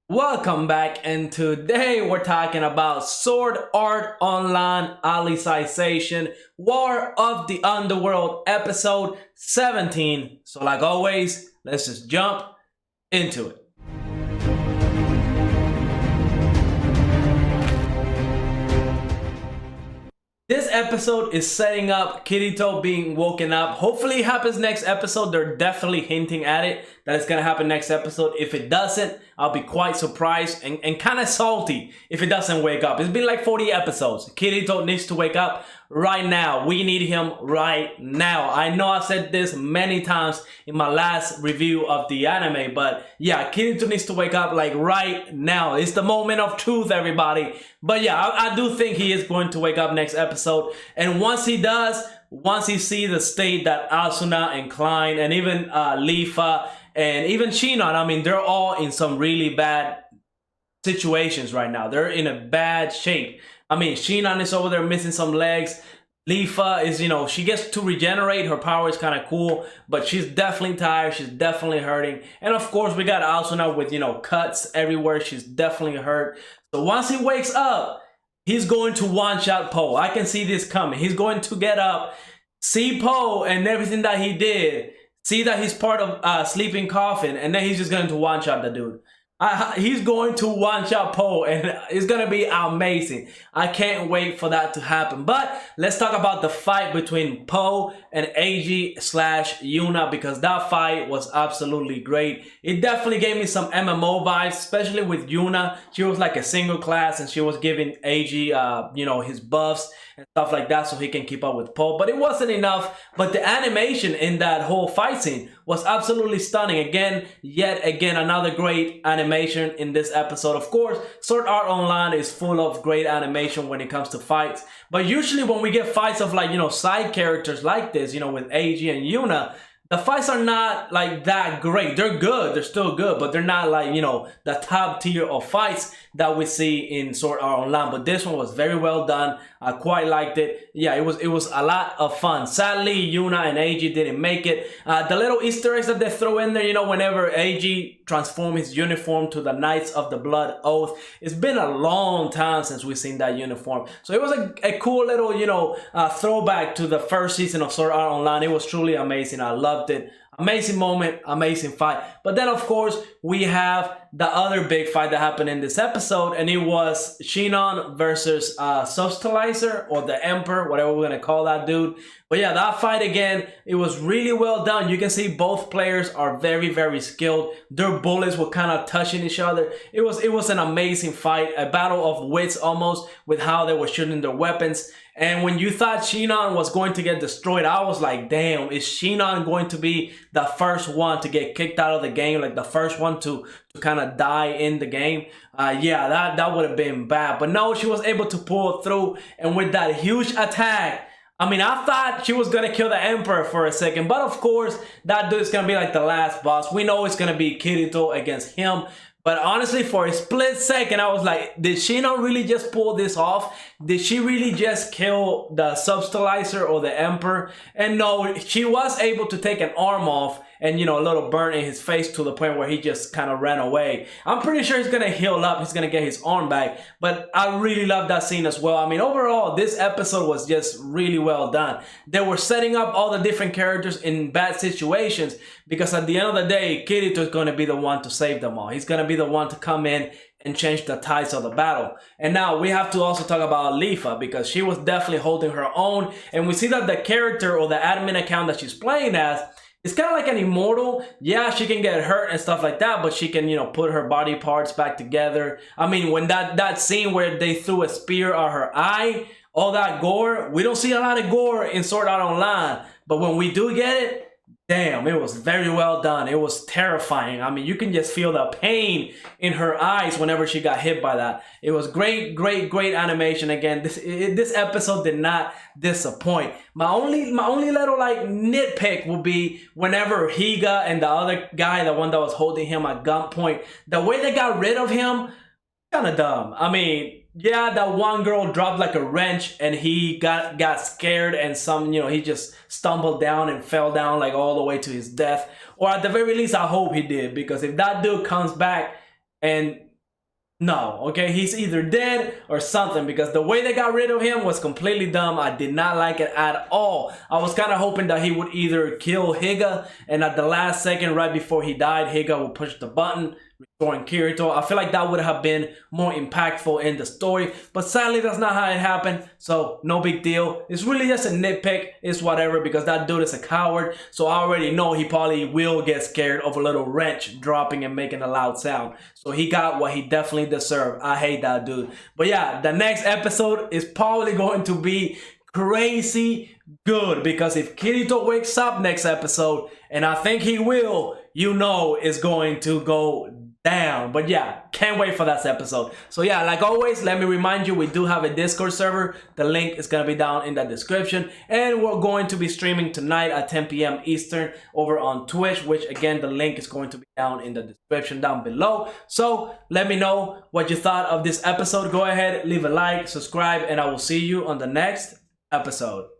Welcome back, and today we're talking about Sword Art Online Alicization War of the Underworld episode 17. So like always, let's just jump into it. This episode is setting up Kirito being woken up. Hopefully it happens next episode. They're definitely hinting at it that it's gonna happen next episode. If it doesn't, I'll be quite surprised and kind of salty if it doesn't wake up. It's been like 40 episodes. Kirito needs to wake up right now. We need him right now. I know I said this many times in my last review of the anime, but yeah, Kirito needs to wake up like right now. It's the moment of truth, everybody. But yeah, I do think he is going to wake up next episode. And once he does, once he sees the state that Asuna and Klein and even Lifa and even Shinon, I mean, they're all in some really bad situations right now. They're in a bad shape. I mean, Shinon is over there missing some legs. Lifa is, she gets to regenerate. Her power is kind of cool, but she's definitely tired. She's definitely hurting. And of course, we got Asuna with, cuts everywhere. She's definitely hurt. So once he wakes up, he's going to one-shot PoH. I can see this coming. He's going to get up, see PoH and everything that he did, see that he's part of Sleeping Coffin, and then he's just going to one-shot the dude. He's going to one-shot PoH, and it's going to be amazing. I can't wait for that to happen. But let's talk about the fight between PoH and Eiji / Yuna, because that fight was absolutely great. It definitely gave me some MMO vibes, especially with Yuna. She was like a single class, and she was giving Eiji, his buffs and stuff like that so he can keep up with PoH. But it wasn't enough. But the animation in that whole fight scene was absolutely stunning. Yet again, another great animation in this episode. Of course, Sword Art Online is full of great animation when it comes to fights. But usually when we get fights of side characters like this, with Eiji and Yuna, the fights are not like that great. They're good, they're still good, but they're not like, the top tier of fights that we see in Sword Art Online. But this one was very well done. I quite liked it. Yeah, it was a lot of fun. Sadly, Yuna and Eiji didn't make it. The little Easter eggs that they throw in there, whenever Eiji transforms his uniform to the Knights of the Blood Oath. It's been a long time since we've seen that uniform. So it was a cool little, throwback to the first season of Sword Art Online. It was truly amazing. I loved it. Amazing moment, amazing fight. But then, of course, we have the other big fight that happened in this episode, and it was Shinon versus Substilizer, or the Emperor, whatever we're gonna call that dude. But yeah, that fight again, it was really well done. You can see both players are very, very skilled. Their bullets were kind of touching each other. It was an amazing fight, a battle of wits almost, with how they were shooting their weapons. And when you thought Shinon was going to get destroyed, I was like, damn, is Shinon going to be the first one to get kicked out of the game? Like the first one to kind of die in the game? Yeah, that would have been bad. But no, she was able to pull through. And with that huge attack, I mean, I thought she was going to kill the Emperor for a second. But of course, that dude's going to be like the last boss. We know it's going to be Kirito against him. But honestly, for a split second, I was like, did Shinon really just pull this off? Did she really just kill the Substilizer or the Emperor? And no, she was able to take an arm off and, a little burn in his face to the point where he just kind of ran away. I'm pretty sure he's going to heal up. He's going to get his arm back. But I really love that scene as well. I mean, overall, this episode was just really well done. They were setting up all the different characters in bad situations because at the end of the day, Kirito is going to be the one to save them all. He's going to be the one to come in and change the tides of the battle. And now we have to also talk about Lifa, because she was definitely holding her own. And we see that the character or the admin account that she's playing as, it's kind of like an immortal. Yeah, she can get hurt and stuff like that, but she can, put her body parts back together. I mean, when that scene where they threw a spear at her eye, all that gore, we don't see a lot of gore in Sword Art Online. But when we do get it, damn, it was very well done. It was terrifying. I mean, you can just feel the pain in her eyes whenever she got hit by that. It was great, great, great animation. Again, this episode did not disappoint. My only little nitpick will be whenever Higa and the other guy, the one that was holding him at gunpoint, the way they got rid of him, kind of dumb. I mean, yeah, that one girl dropped like a wrench and he got scared and he just stumbled down and fell down like all the way to his death. Or at the very least, I hope he did, because if that dude comes back and No, okay, he's either dead or something, because the way they got rid of him was completely dumb. I did not like it at all. I was kind of hoping that he would either kill Higa, and at the last second, right before he died, Higa would push the button, restoring Kirito. I feel like that would have been more impactful in the story, but sadly that's not how it happened, so no big deal. It's really just a nitpick, it's whatever, because that dude is a coward, so I already know he probably will get scared of a little wrench dropping and making a loud sound. So he got what he definitely deserved. I hate that dude. But yeah, the next episode is probably going to be crazy good, because if Kirito wakes up next episode, and I think he will, you know it's going to go down. But yeah, can't wait for that episode. So yeah, like always, let me remind you, we do have a Discord server. The link is gonna be down in the description, and we're going to be streaming tonight at 10 p.m. Eastern over on Twitch, which again, the link is going to be down in the description down below. So let me know what you thought of this episode. Go ahead, leave a like, subscribe, and I will see you on the next episode.